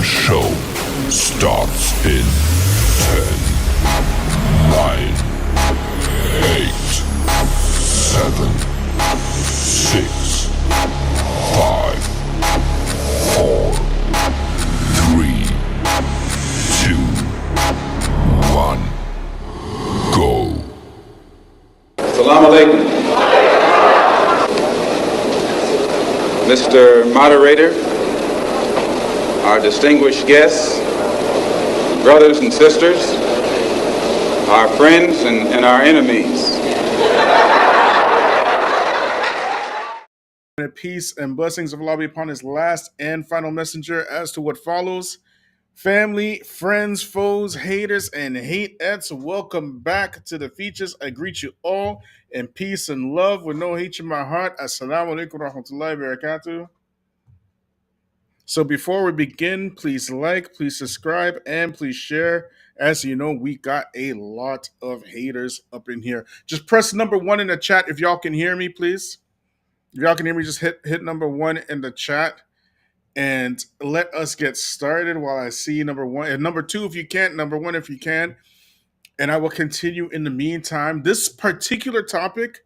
show starts in 10, 9, 8, 7, 6, 5, 4, 3, 2, 1, go. Salaam Alaikum. Mr. Moderator, our distinguished guests, brothers and sisters, our friends and our enemies. Peace and blessings of Allah be upon his last and final messenger as to what follows. Family, friends, foes, haters, and hateettes, welcome back to the Feachaz. I greet you all in peace and love with no hate in my heart. Assalamu alaikum wa rahmatullahi wa barakatuh. So before we begin, please like, please subscribe, and please share. As you know, we got a lot of haters up in here. Just press number 1 in the chat if y'all can hear me, please. If y'all can hear me, just hit number 1 in the chat. And let us get started while I see number 1. And number 2, if you can't, number 1, if you can. And I will continue in the meantime. This particular topic,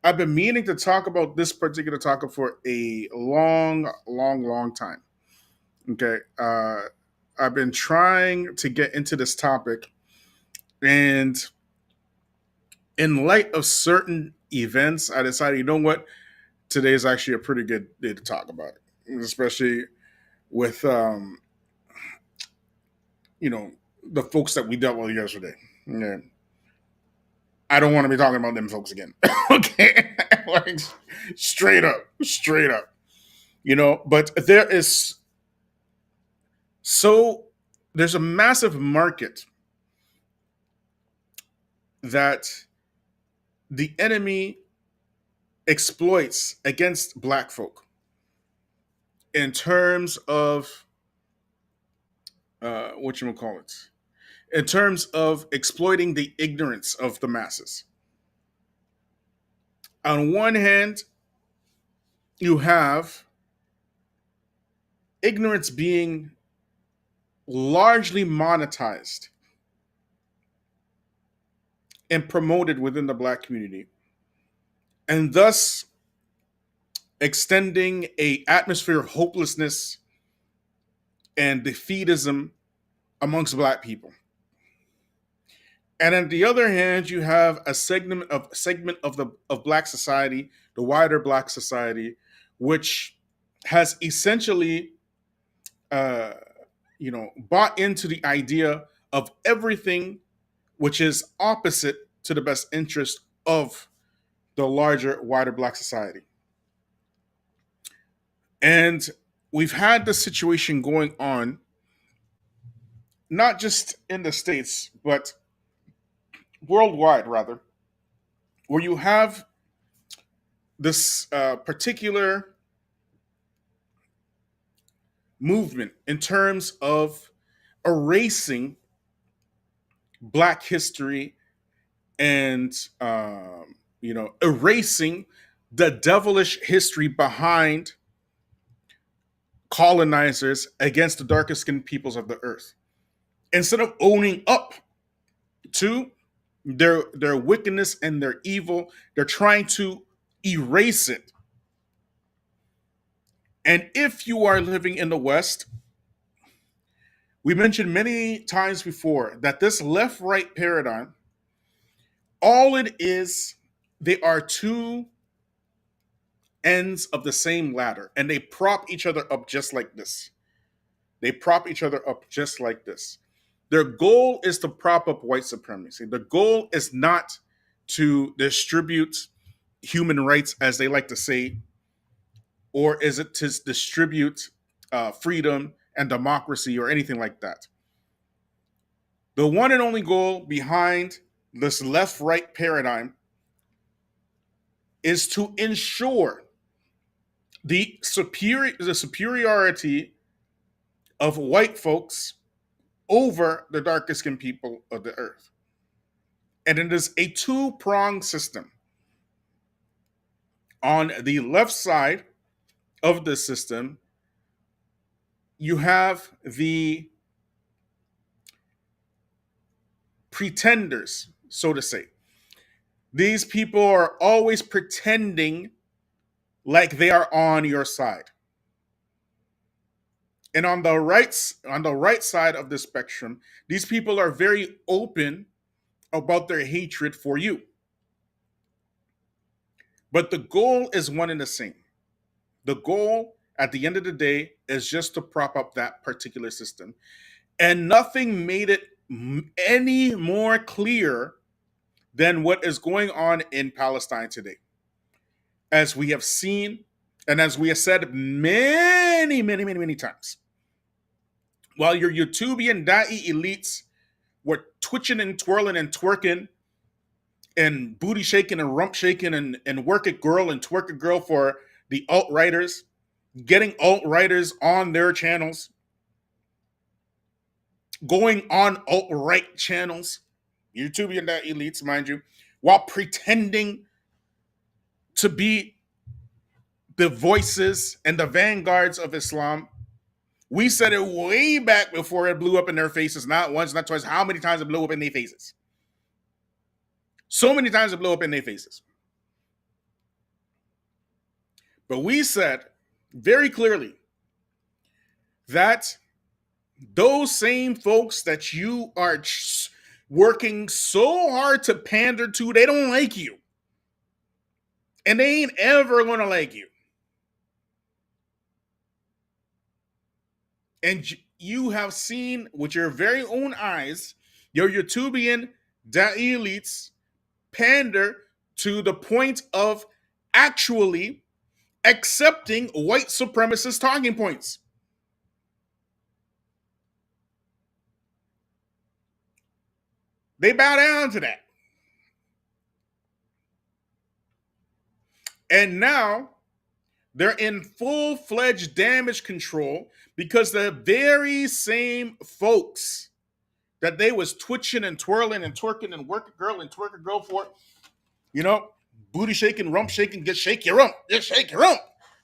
I've been meaning to talk about this particular topic for a long time. Okay. I've been trying to get into this topic. And in light of certain events, I decided, you know what? Today is actually a pretty good day to talk about it, especially with the folks that we dealt with yesterday. Yeah. I don't want to be talking about them folks again. Okay. Like straight up. But there's a massive market that the enemy exploits against black folk in terms of in terms of exploiting the ignorance of the masses. On one hand, you have ignorance being largely monetized and promoted within the black community, and thus extending an atmosphere of hopelessness and defeatism amongst black people. And on the other hand, you have a segment of black society, the wider black society, which has essentially, bought into the idea of everything which is opposite to the best interest of the larger, wider black society. And we've had this situation going on, not just in the States, but worldwide, rather, where you have this particular movement in terms of erasing black history and, erasing the devilish history behind colonizers against the darkest skinned peoples of the earth. Instead of owning up to their wickedness and their evil, they're trying to erase it. And if you are living in the West, we mentioned many times before that this left-right paradigm, all it is, they are two ends of the same ladder, and they prop each other up just like this. Their goal is to prop up white supremacy. The goal is not to distribute human rights, as they like to say, or is it to distribute freedom and democracy or anything like that. The one and only goal behind this left-right paradigm is to ensure the superiority of white folks over the darkest skinned people of the earth. And it is a two-pronged system. On the left side of the system, you have the pretenders, so to say. These people are always pretending like they are on your side. And on the right side of the spectrum, these people are very open about their hatred for you. But the goal is one and the same. The goal at the end of the day is just to prop up that particular system. And nothing made it any more clear than what is going on in Palestine today. As we have seen, and as we have said many times, while your YouTubian Da'i elites were twitching and twirling and twerking and booty shaking and rump shaking and work it girl and twerk it girl for the alt-writers, getting alt-writers on their channels, going on alt-right channels, YouTubian elites, mind you, while pretending to be the voices and the vanguards of Islam. We said it way back before it blew up in their faces, not once, not twice. How many times it blew up in their faces? So many times it blew up in their faces. But we said very clearly that those same folks that you are working so hard to pander to, they don't like you. And they ain't ever going to like you. And you have seen with your very own eyes your YouTubian Da'i elites pander to the point of actually accepting white supremacist talking points. They bow down to that. And now they're in full-fledged damage control because the very same folks that they was twitching and twirling and twerking and work a girl for, booty shaking, rump shaking, just shake your rump,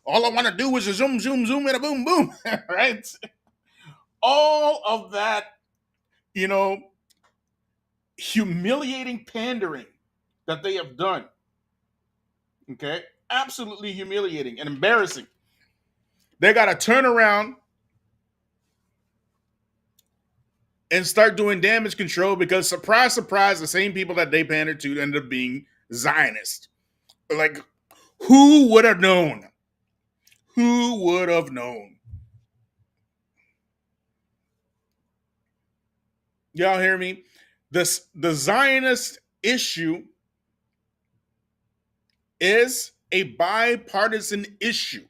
All I want to do is a zoom, and a boom, boom, right? All of that, humiliating pandering that they have done, okay? Absolutely humiliating and embarrassing. They got to turn around and start doing damage control because, surprise, surprise, the same people that they pandered to ended up being Zionists. Like, who would have known? Who would have known? Y'all hear me? The Zionist issue is a bipartisan issue.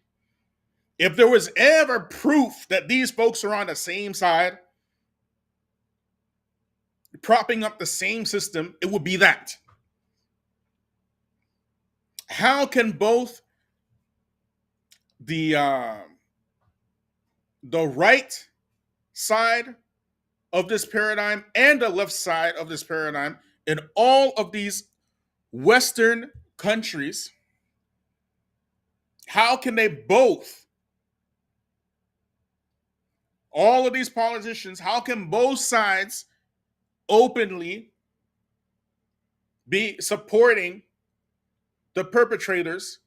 If there was ever proof that these folks are on the same side, propping up the same system, it would be that. How can both the right side of this paradigm and the left side of this paradigm in all of these Western countries, how can they both, all of these politicians, how can both sides openly be supporting the perpetrators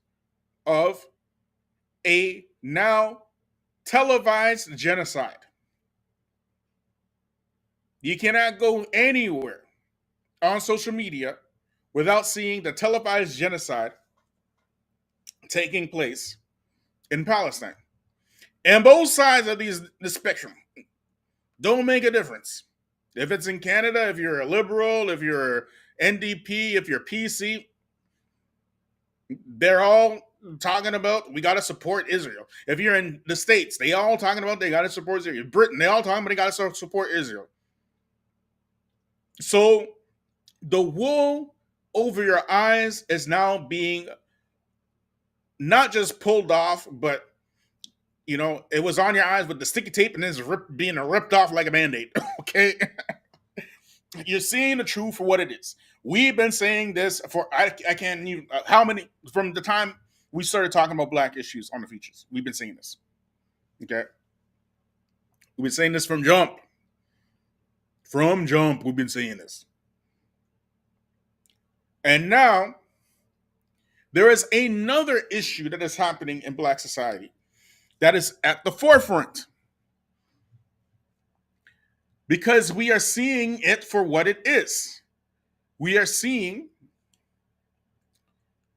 of a now televised genocide? You cannot go anywhere on social media without seeing the televised genocide taking place in Palestine. And both sides of the spectrum don't make a difference. If it's in Canada, if you're a liberal, if you're NDP, if you're PC, they're all talking about we got to support Israel. If you're in the States, they all talking about they got to support Israel. Britain, they all talking about they got to support Israel. So the wool over your eyes is now being not just pulled off, but it was on your eyes with the sticky tape and it's being ripped off like a Band-Aid. Okay? You're seeing the truth for what it is. We've been saying this for, I can't even, how many, from the time we started talking about black issues on the features. We've been saying this. Okay? We've been saying this from jump. From jump, we've been saying this. And now, there is another issue that is happening in Black society that is at the forefront. Because we are seeing it for what it is. We are seeing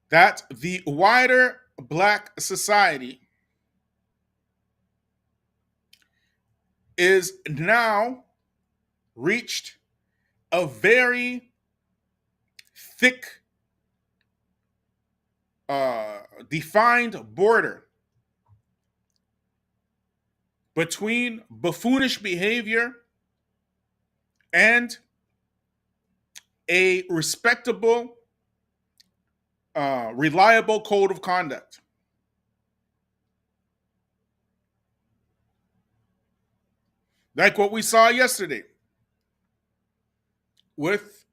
that the wider Black society is now reached a very thick, defined border between buffoonish behavior and a respectable, reliable code of conduct. Like what we saw yesterday with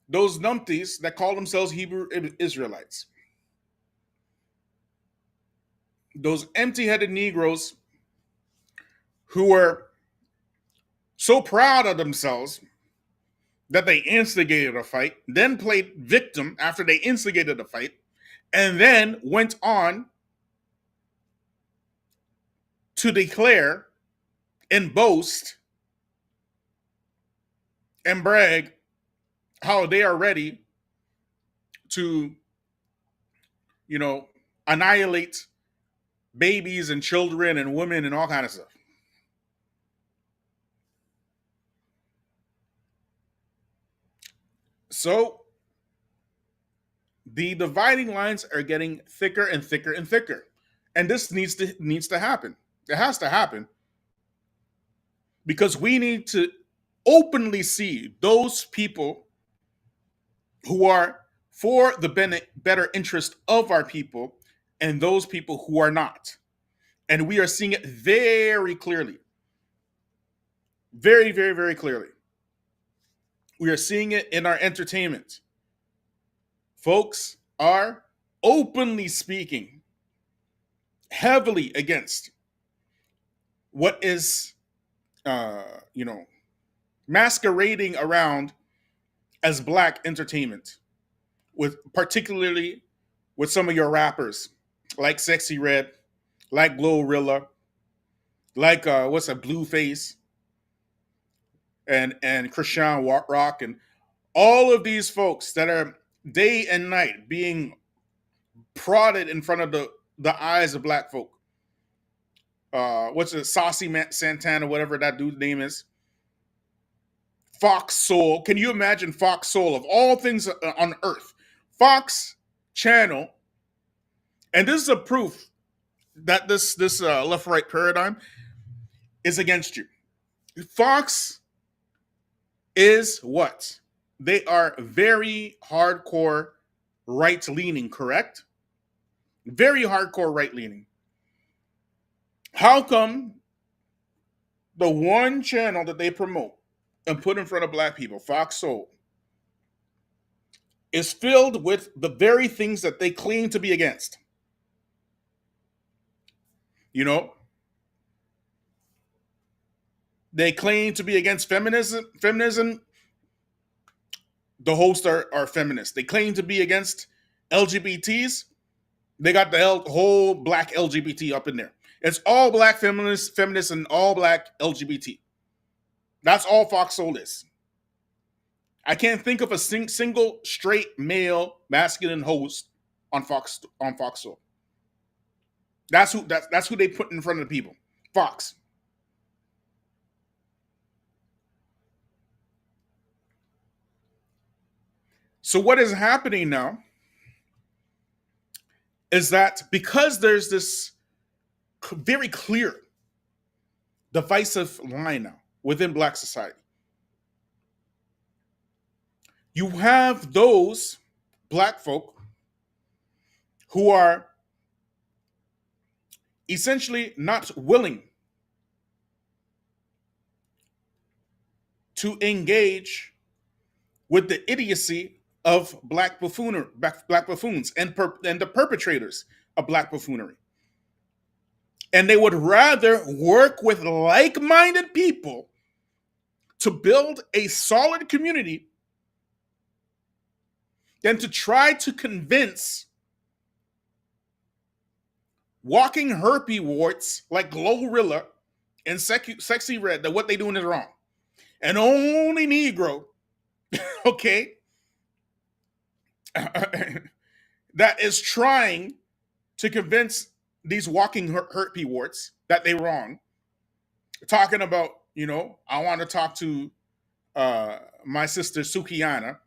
those numpties that call themselves Hebrew Israelites. Those empty-headed Negroes who were so proud of themselves that they instigated a fight, then played victim after they instigated a fight, and then went on to declare and boast and brag how they are ready to, annihilate babies and children and women and all kind of stuff. So the dividing lines are getting thicker and thicker and thicker. And this needs to happen. It has to happen. Because we need to openly see those people who are for the better interest of our people and those people who are not. And we are seeing it very clearly. Very, very, very clearly. We are seeing it in our entertainment. Folks are openly speaking heavily against what is, masquerading around as Black entertainment, particularly with some of your rappers like Sexy Red, like Glorilla, like Blueface, and Christian Rock, and all of these folks that are day and night being prodded in front of the eyes of Black folk. Saucy Santana, whatever that dude's name is. Fox Soul. Can you imagine Fox Soul, of all things on earth? Fox Channel. And this is a proof that this left-right paradigm is against you. Fox is what? They are very hardcore right-leaning, correct? Very hardcore right-leaning. How come the one channel that they promote and put in front of Black people, Fox Soul, is filled with the very things that they claim to be against? They claim to be against feminism. The hosts are feminists. They claim to be against LGBTs. They got the whole Black LGBT up in there. It's all Black feminists and all Black LGBT. That's all Fox Soul is. I can't think of a single straight male masculine host on Fox Soul. That's who they put in front of the people. Fox. So what is happening now is that because there's this very clear divisive line now within Black society, you have those Black folk who are essentially not willing to engage with the idiocy of Black buffoons and the perpetrators of Black buffoonery. And they would rather work with like-minded people to build a solid community than to try to convince walking herpy warts like Glorilla and Sexy Red that what they doing is wrong. And only Negro, okay, that is trying to convince these walking herpy warts that they wrong. Talking about, I want to talk to my sister Sukiana.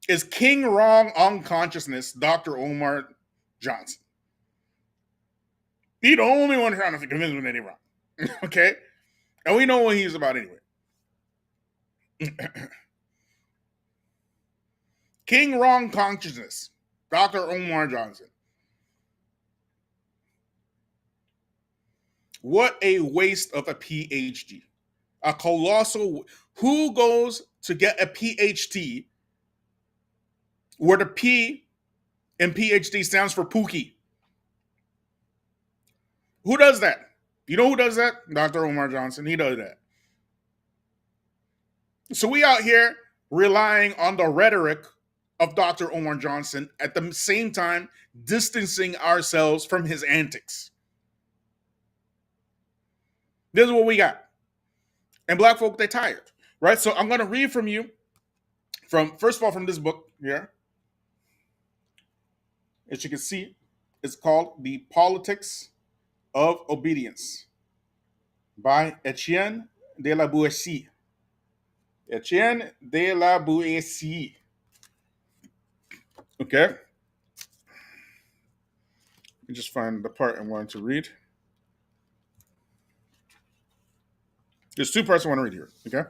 Is King Wrong Unconsciousness Dr. Omar Johnson? He the only one trying to convince me that he wrong. Okay? And we know what he's about anyway. King Wrong Consciousness, Dr. Omar Johnson. What a waste of a PhD. A colossal. Who goes to get a PhD where the P in PhD stands for Pookie? Who does that? You know who does that? Dr. Omar Johnson. He does that. So we out here relying on the rhetoric of Dr. Omar Johnson, at the same time distancing ourselves from his antics. This is what we got. And black folk, they're tired, right? So I'm going to read from you, first of all, from this book here. As you can see, it's called The Politics of Obedience by Etienne de la Boétie. Etienne de la Boétie. Okay. Let me just find the part I wanted to read. There's two parts I want to read here. Okay.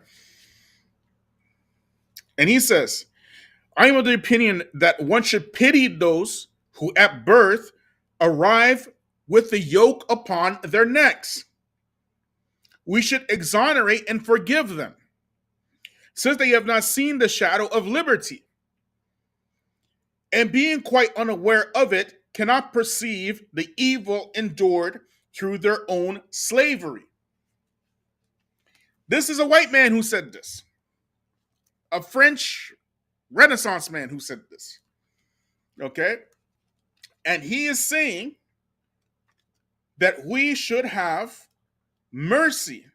And he says, I am of the opinion that one should pity those who at birth arrive with the yoke upon their necks. We should exonerate and forgive them, since they have not seen the shadow of liberty, and being quite unaware of it, cannot perceive the evil endured through their own slavery. This is a white man who said this, a French Renaissance man who said this. Okay? And he is saying that we should have mercy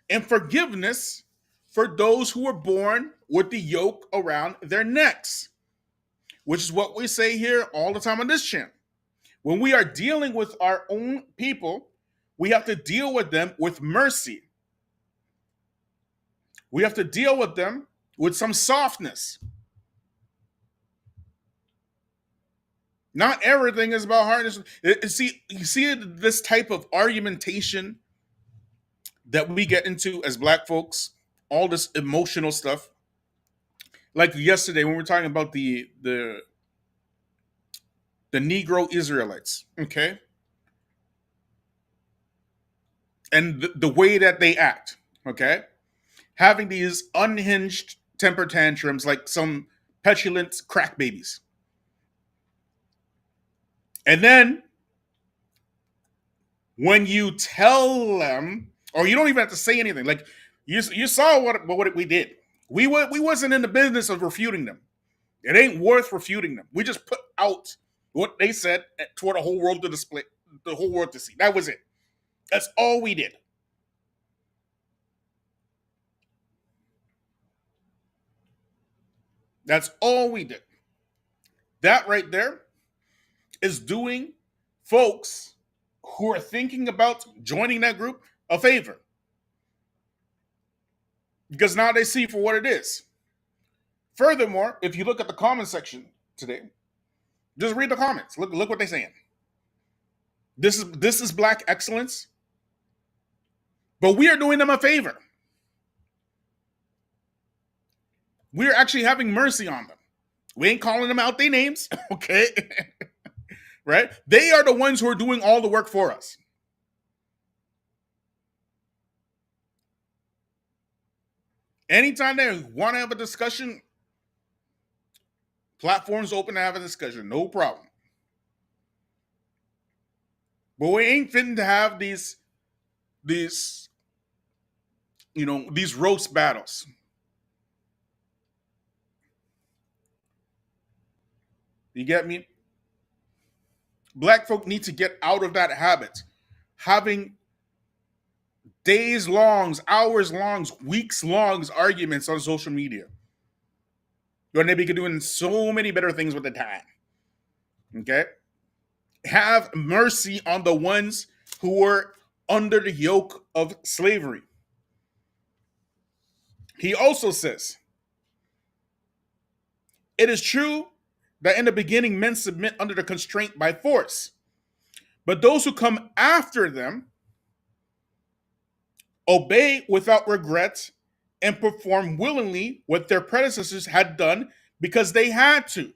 and forgiveness for those who were born with the yoke around their necks, which is what we say here all the time on this channel. When we are dealing with our own people, we have to deal with them with mercy. We have to deal with them with some softness. Not everything is about hardness. You see this type of argumentation that we get into as black folks, all this emotional stuff. Like yesterday when we were talking about the Negro Israelites, okay? And the way that they act, okay? Having these unhinged temper tantrums like some petulant crack babies. And then when you tell them, or you don't even have to say anything, like you saw what we did. We wasn't in the business of refuting them. It ain't worth refuting them. We just put out what they said toward the whole world to display, the whole world to see. That was it. That's all we did. That's all we did. That right there is doing folks who are thinking about joining that group a favor. Because now they see for what it is. Furthermore, if you look at the comment section today, just read the comments. Look what they're saying. This is black excellence. But we are doing them a favor. We're actually having mercy on them. We ain't calling them out their names, okay? Right? They are the ones who are doing all the work for us. Anytime they want to have a discussion, platforms open to have a discussion, no problem. But we ain't fitting to have these these roast battles. You get me? Black folk need to get out of that habit. Having days longs, hours longs, weeks longs arguments on social media. When they be doing so many better things with the time. Okay? Have mercy on the ones who were under the yoke of slavery. He also says, it is true that in the beginning men submit under the constraint by force, but those who come after them obey without regret and perform willingly what their predecessors had done because they had to.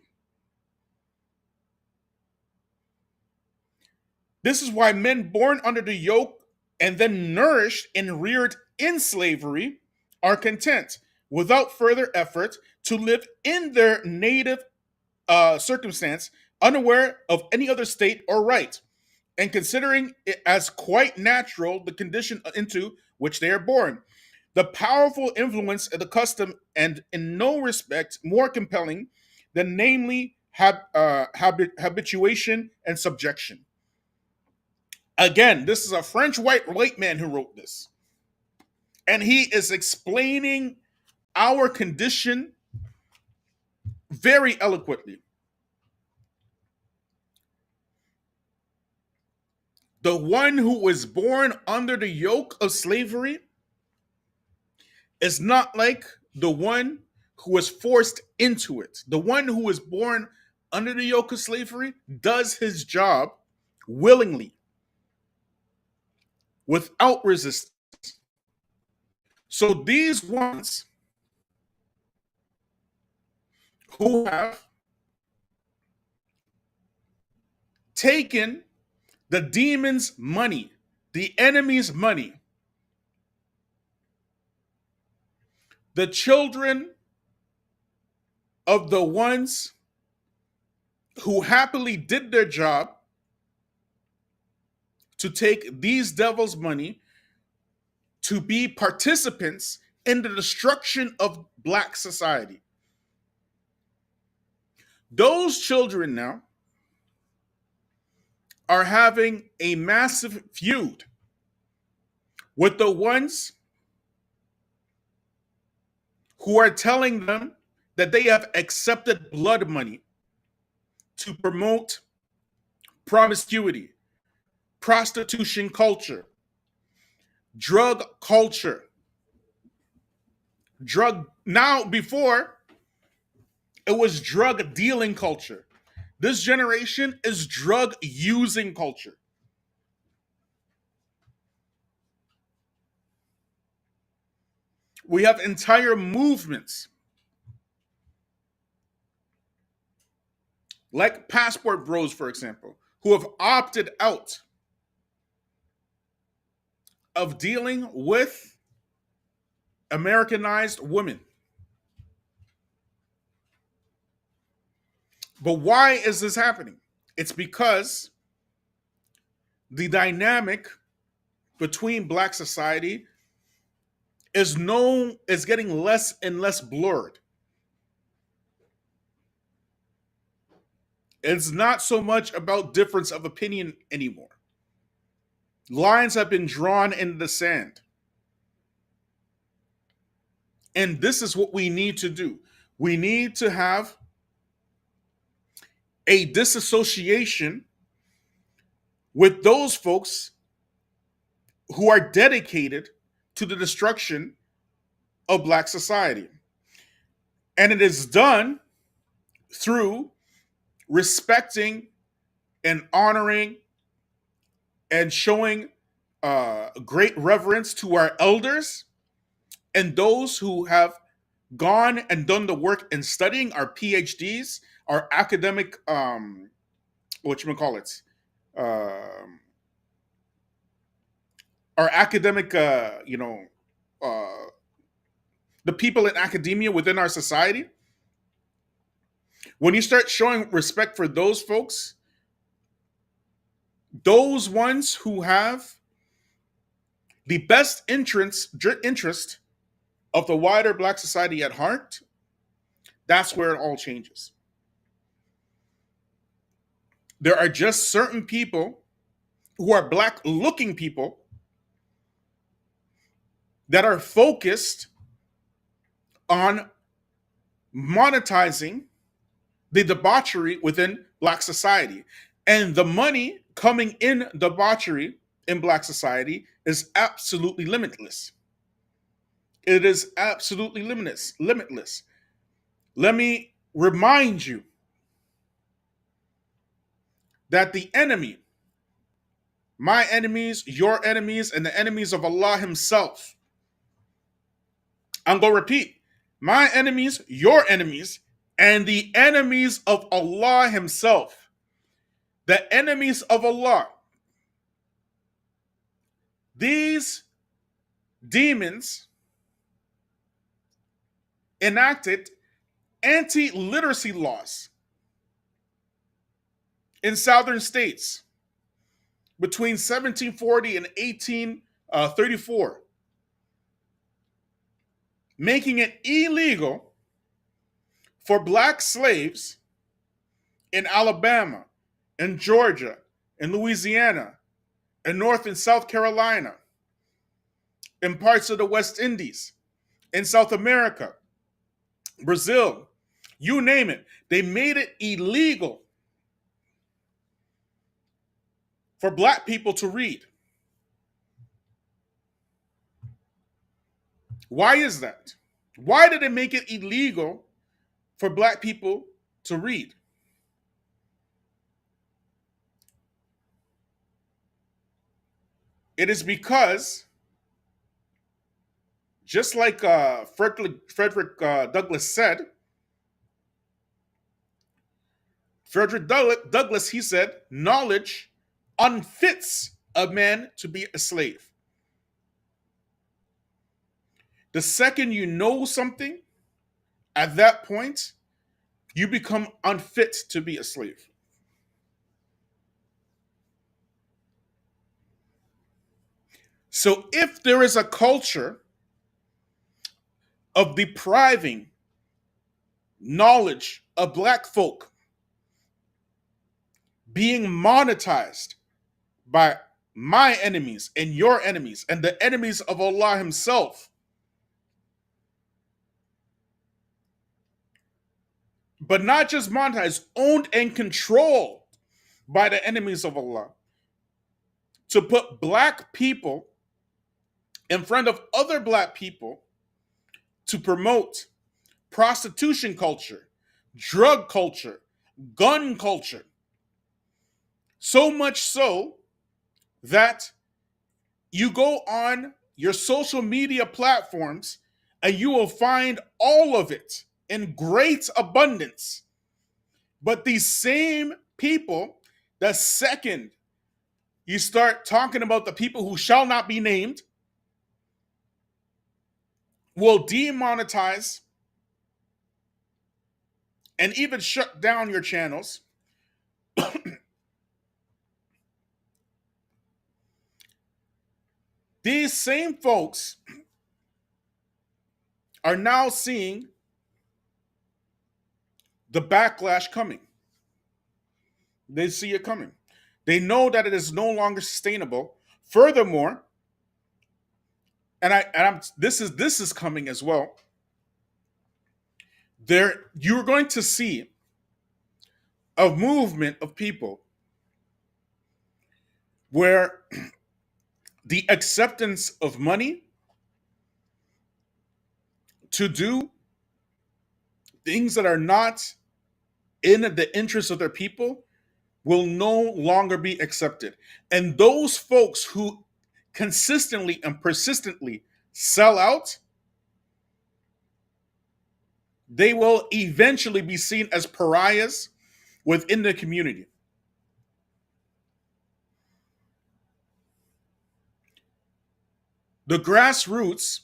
This is why men born under the yoke and then nourished and reared in slavery are content, without further effort, to live in their native circumstance, unaware of any other state or right, and considering it as quite natural the condition into which they are born. The powerful influence of the custom, and in no respect more compelling than, namely, habituation and subjection. Again, this is a French white man who wrote this. And he is explaining our condition very eloquently. The one who was born under the yoke of slavery is not like the one who was forced into it. The one who was born under the yoke of slavery does his job willingly, without resistance. So these ones who have taken the demon's money, the enemy's money, the children of the ones who happily did their job to take these devils' money to be participants in the destruction of Black society. Those children now are having a massive feud with the ones who are telling them that they have accepted blood money to promote promiscuity, prostitution culture, drug culture. Now, before, it was drug dealing culture. This generation is drug using culture. We have entire movements like Passport Bros, for example, who have opted out of dealing with Americanized women. But why is this happening? It's because the dynamic between Black society is getting less and less blurred. It's not so much about difference of opinion anymore. Lines have been drawn in the sand. And this is what we need to do. We need to have a disassociation with those folks who are dedicated to the destruction of Black society. And it is done through respecting and honoring and showing great reverence to our elders and those who have gone and done the work in studying, our PhDs, our academic, our academic, the people in academia within our society. When you start showing respect for those folks, those ones who have the best interest of the wider black society at heart, that's where it all changes. There are just certain people who are black looking people that are focused on monetizing the debauchery within black society. And the money coming in debauchery in black society is absolutely limitless. It is absolutely limitless. Let me remind you that the enemy, my enemies, your enemies, and the enemies of Allah Himself, I'm going to repeat, my enemies, your enemies, and the enemies of Allah Himself, the enemies of Allah, these demons enacted anti-literacy laws in southern states between 1740 and 1834, making it illegal for black slaves in Alabama, in Georgia, in Louisiana, in North and South Carolina, in parts of the West Indies, in South America, Brazil, you name it. They made it illegal for black people to read. Why is that? Why did they make it illegal for black people to read? It is because, just like Frederick Douglass said, Douglass, he said, knowledge unfits a man to be a slave. The second you know something, at that point, you become unfit to be a slave. So if there is a culture of depriving knowledge of black folk being monetized by my enemies and your enemies and the enemies of Allah Himself, but not just monetized, owned and controlled by the enemies of Allah, to put black people in front of other black people to promote prostitution culture, drug culture, gun culture. So much so that you go on your social media platforms and you will find all of it in great abundance. But these same people, the second you start talking about the people who shall not be named, will demonetize and even shut down your channels. These same folks are now seeing the backlash coming. They see it coming. They know that it is no longer sustainable. Furthermore, this is coming as well. You're going to see a movement of people where the acceptance of money to do things that are not in the interest of their people will no longer be accepted. And those folks who consistently and persistently sell out, they will eventually be seen as pariahs within the community. The grassroots,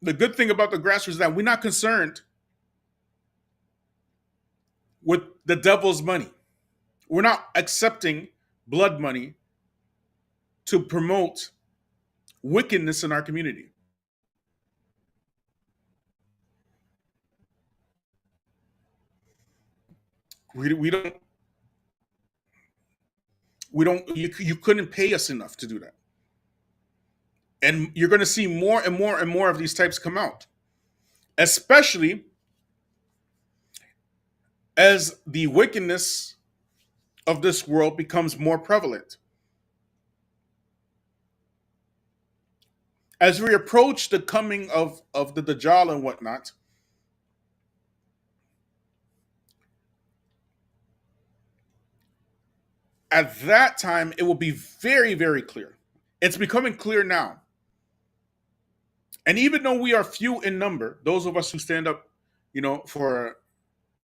the good thing about the grassroots is that we're not concerned with the devil's money. We're not accepting blood money to promote wickedness in our community. We don't you couldn't pay us enough to do that. And you're going to see more and more and more of these types come out, especially as the wickedness of this world becomes more prevalent. As we approach the coming of the Dajjal and whatnot, at that time it will be very, very clear. It's becoming clear now. And even though we are few in number, those of us who stand up, for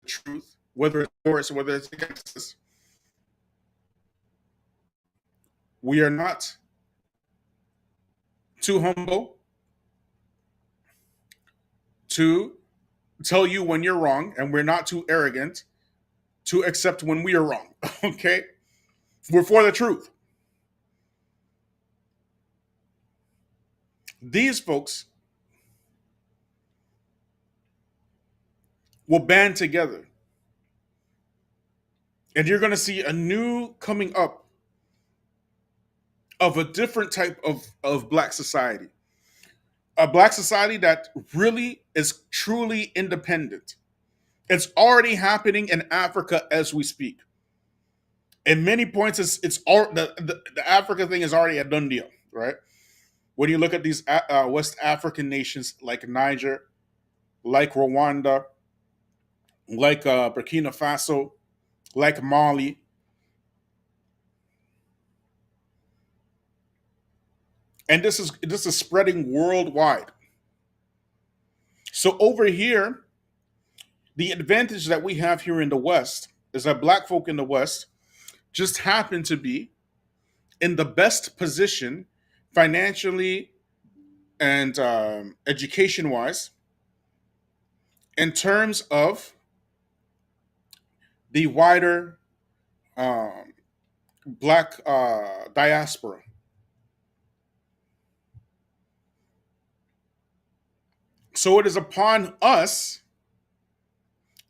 truth, whether it's for us or whether it's against us, we are not too humble to tell you when you're wrong, and we're not too arrogant to accept when we are wrong. Okay? We're for the truth. These folks will band together. And you're going to see a new coming up of a different type of black society. A black society that really is truly independent. It's already happening in Africa as we speak. In many points, it's all the Africa thing is already a done deal, right? When you look at these West African nations like Niger, like Rwanda, like Burkina Faso, like Mali, and this is spreading worldwide. So over here, the advantage that we have here in the West is that black folk in the West just happen to be in the best position financially and education wise in terms of the wider um, black diaspora. So it is upon us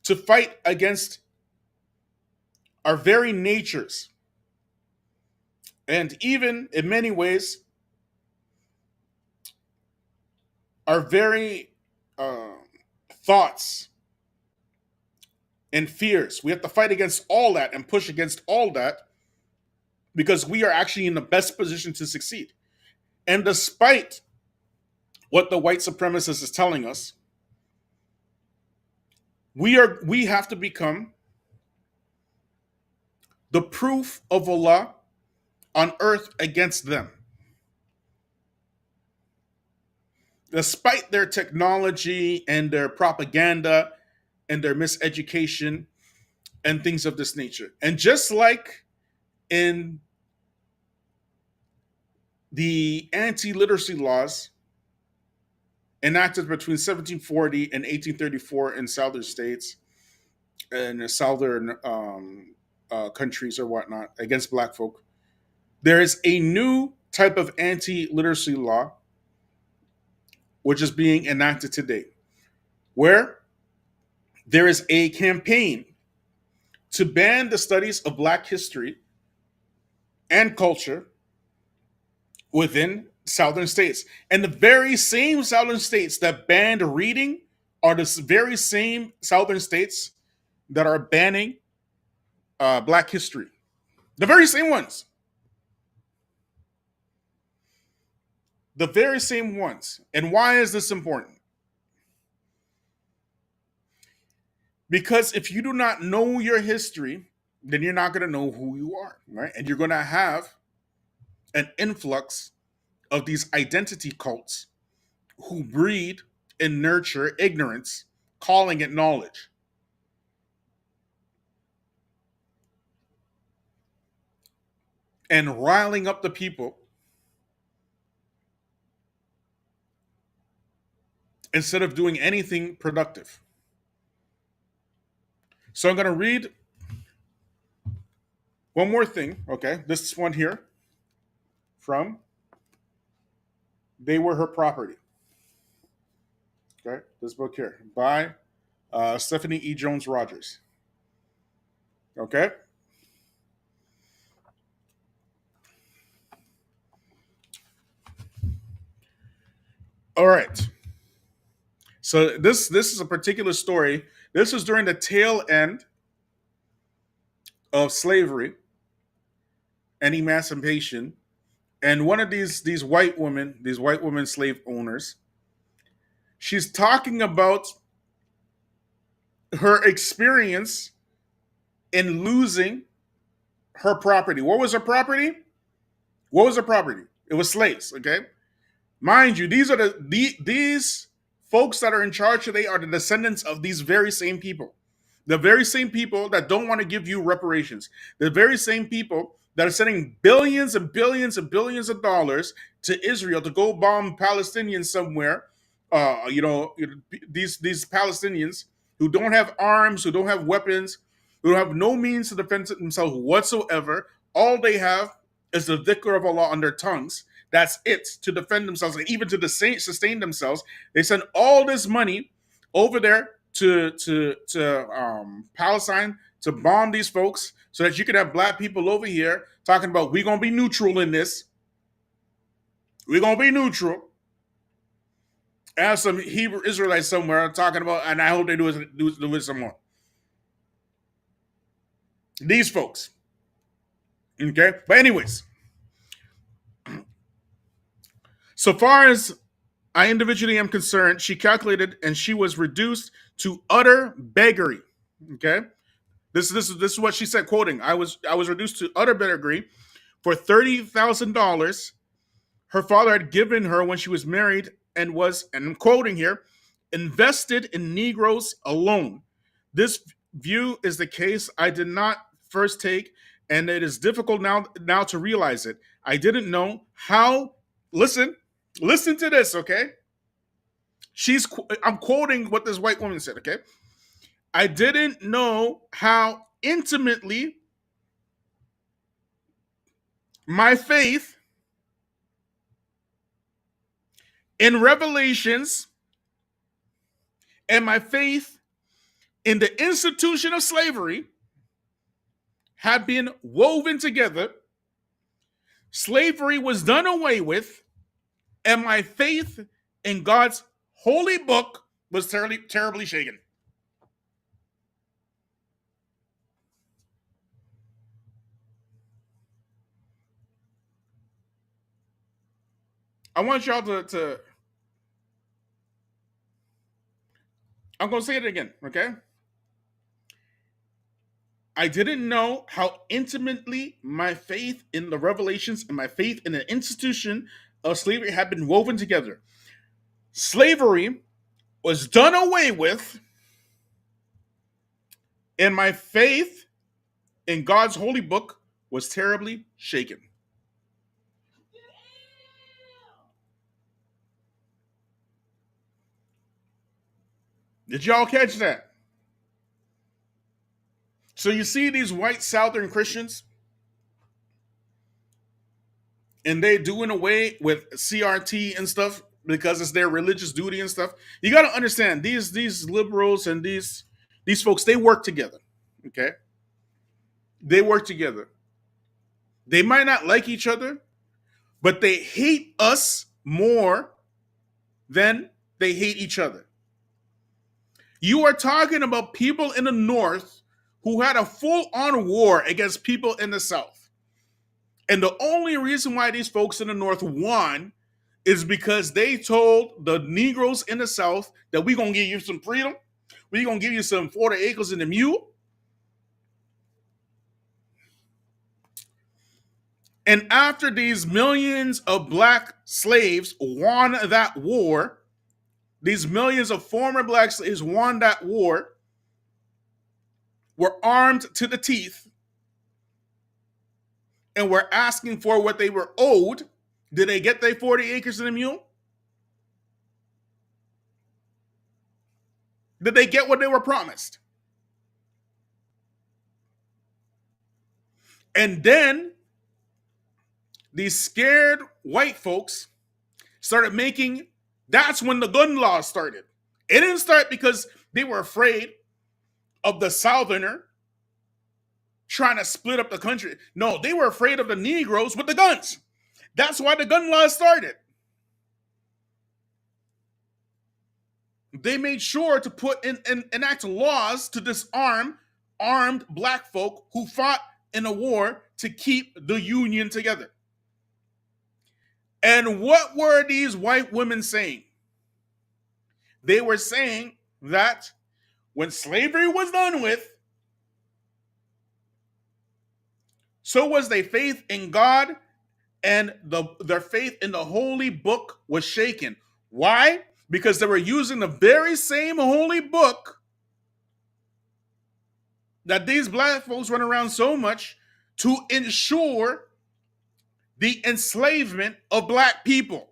to fight against our very natures, and even in many ways, our very thoughts and fears. We have to fight against all that and push against all that because we are actually in the best position to succeed. And despite what the white supremacist is telling us, we have to become the proof of Allah on earth against them. Despite their technology and their propaganda and their miseducation and things of this nature. And just like in the anti-literacy laws enacted between 1740 and 1834 in southern states and southern countries or whatnot against black folk, there is a new type of anti-literacy law which is being enacted today, where there is a campaign to ban the studies of black history and culture within southern states. And the very same southern states that banned reading are the very same southern states that are banning black history. The very same ones. The very same ones. And why is this important? Because if you do not know your history, then you're not going to know who you are, right? And you're going to have an influx of these identity cults who breed and nurture ignorance, calling it knowledge. And riling up the people instead of doing anything productive. So I'm going to read One more thing, okay? This one here from They Were Her Property. Okay, this book here by Stephanie E. Jones Rogers. Okay, all right. So this is a particular story. This was during the tail end of slavery and emancipation, and one of these white women slave owners, she's talking about her experience in losing her property. What was her property? What was her property? It was slaves. Okay, mind you, these are these folks that are in charge today are the descendants of these very same people. The very same people that don't want to give you reparations. The very same people that are sending billions and billions and billions of dollars to Israel to go bomb Palestinians somewhere. These Palestinians who don't have arms, who don't have weapons, who have no means to defend themselves whatsoever. All they have is the dhikr of Allah on their tongues. That's it, to defend themselves and even to sustain themselves. They send all this money over there to Palestine to bomb these folks so that you can have black people over here talking about we're gonna be neutral in this. We're gonna be neutral. And some Hebrew Israelites somewhere talking about, and I hope they do it some more. These folks. Okay? But anyways, so far as I individually am concerned, she calculated and she was reduced to utter beggary. Okay? This is what she said, quoting, I was reduced to utter beggary for $30,000 her father had given her when she was married and was, and I'm quoting here, invested in Negroes alone. This view is the case I did not first take, and it is difficult now to realize it. I didn't know how. Listen to this, okay? I'm quoting what this white woman said, okay? I didn't know how intimately my faith in revelations and my faith in the institution of slavery had been woven together. Slavery was done away with, and my faith in God's holy book was terribly shaken. I want y'all to I'm going to say it again, okay? I didn't know how intimately my faith in the revelations and my faith in the institution of slavery had been woven together. Slavery was done away with, and my faith in God's holy book was terribly shaken. Did y'all catch that? So you see these white Southern Christians, and they doing away with CRT and stuff because it's their religious duty and stuff. You got to understand these liberals and these folks, they work together. Okay, they work together. They might not like each other, but they hate us more than they hate each other. You are talking about people in the North who had a full-on war against people in the South. And the only reason why these folks in the North won is because they told the Negroes in the South that we're going to give you some freedom. We're going to give you some 40 acres in the mule. And after these millions of black slaves won that war, these millions of former black slaves won that war, were armed to the teeth, and were asking for what they were owed. Did they get their 40 acres and a mule? Did they get what they were promised? And then these scared white folks started making, that's when the gun laws started. It didn't start because they were afraid of the Southerner trying to split up the country. No, they were afraid of the Negroes with the guns. That's why the gun laws started. They made sure to put in enact laws to disarm armed black folk who fought in a war to keep the Union together. And what were these white women saying? They were saying that when slavery was done with, so was their faith in God, and their faith in the holy book was shaken. Why? Because they were using the very same holy book that these black folks run around so much to ensure the enslavement of black people.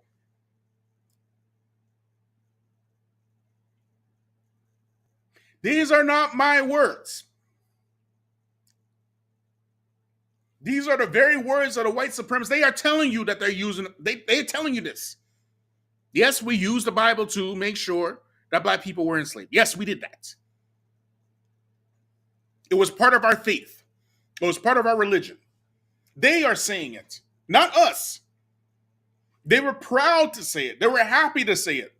These are not my words. These are the very words of the white supremacists. They are telling you that they're using, they're telling you this. Yes, we used the Bible to make sure that black people were enslaved. Yes, we did that. It was part of our faith. It was part of our religion. They are saying it, not us. They were proud to say it. They were happy to say it.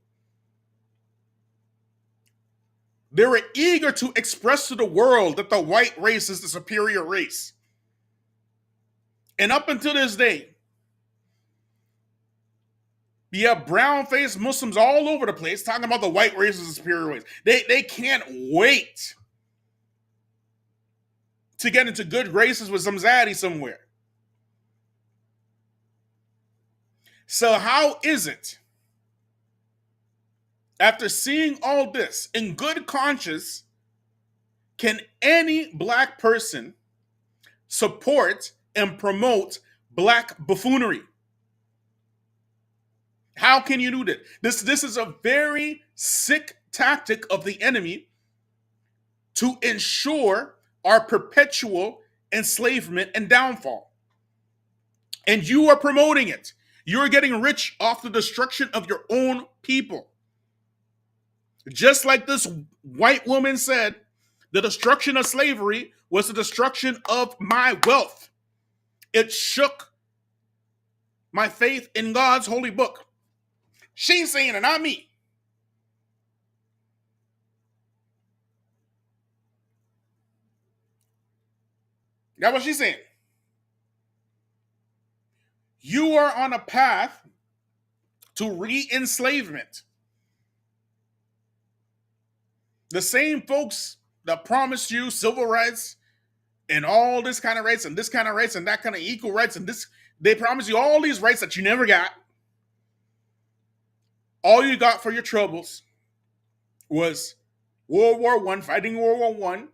They were eager to express to the world that the white race is the superior race. And up until this day, you have brown-faced Muslims all over the place talking about the white race is the superior race. They can't wait to get into good graces with some zaddy somewhere. So how is it, after seeing all this, in good conscience, can any black person support and promote black buffoonery? How can you do that? This is a very sick tactic of the enemy to ensure our perpetual enslavement and downfall. And you are promoting it. You're getting rich off the destruction of your own people. Just like this white woman said, the destruction of slavery was the destruction of my wealth. It shook my faith in God's holy book. She's saying it, not me. That's what she's saying. You are on a path to re-enslavement. The same folks that promised you civil rights and all this kind of rights and this kind of rights and that kind of equal rights and this, they promised you all these rights that you never got. All you got for your troubles was World War I, fighting World War I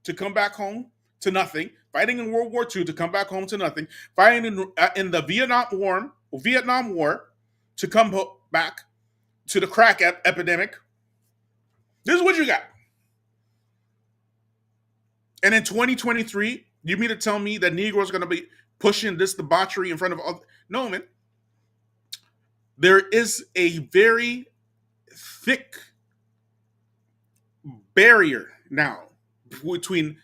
to come back home to nothing, fighting in World War II to come back home to nothing, fighting in the Vietnam War to come back to the crack epidemic. This is what you got. And in 2023, you mean to tell me that Negroes are going to be pushing this debauchery in front of other? No, man. There is a very thick barrier now between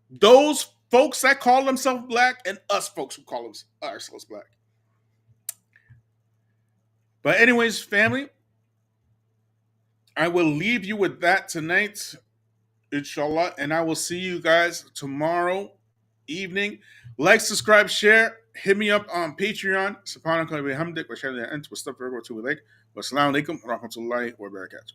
those folks that call themselves black and us folks who call ourselves black. But anyways, family, I will leave you with that tonight, inshallah, and I will see you guys tomorrow evening. Like, subscribe, share. Hit me up on Patreon. Subhanakallah wa bihamdik wa shalla ant wa astaghfiruka wa atubu ilaik. Wa assalamu alaikum wa rahmatullahi wa barakatuh.